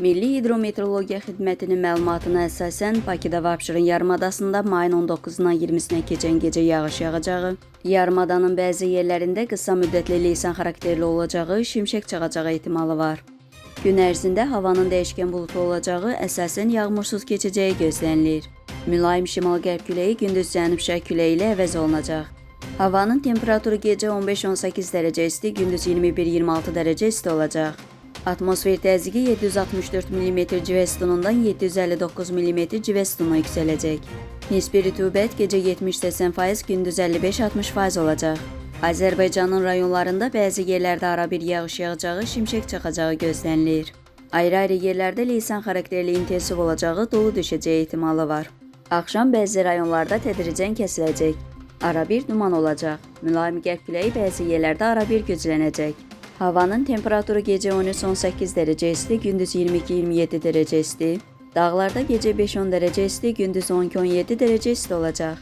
Milli Hidrometeorologiya Xidmətinin məlumatına əsasən Bakıda və Abşeron yarımadasında mayın 19-dan 20-sinə keçən gecə yağış yağacağı, yarımadanın bəzi yerlərində qısa müddətli leysan xarakterli olacağı, şimşək çaxacağı ehtimalı var. Gün ərzində havanın dəyişkən bulutlu olacağı, əsasən yağmursuz keçəcəyi gözlənilir. Mülayim şimal-qərb küləyi gündüz cənub-şərq küləyi ilə əvəz olunacaq. Havanın temperaturu gecə 15-18 dərəcə isti, gündüz 21-26 dərəcə isti olacaq. Atmosfer təzyiqi 764 mm civə sütunundan 759 mm civə sütununa yüksələcək. Nisbi rütubət gecə 70-80%, gündüz 55-60% olacaq. Azərbaycanın rayonlarında bəzi yerlərdə arabir yağış yağacağı, şimşək çaxacağı gözlənilir. Ayrı-ayrı yerlərdə leysan xarakterli intensiv olacağı, dolu düşəcəyi ehtimalı var. Axşam bəzi rayonlarda tədricən kəsiləcək. Arabir duman olacaq. Mülayim qərb küləyi bəzi yerlərdə arabir güclənəcək. Havanın temperaturu gecə 13-18 dərəcə isti, gündüz 22-27 dərəcə isti. Dağlarda gecə 5-10 dərəcə isti, gündüz 12-17 dərəcə isti olacaq.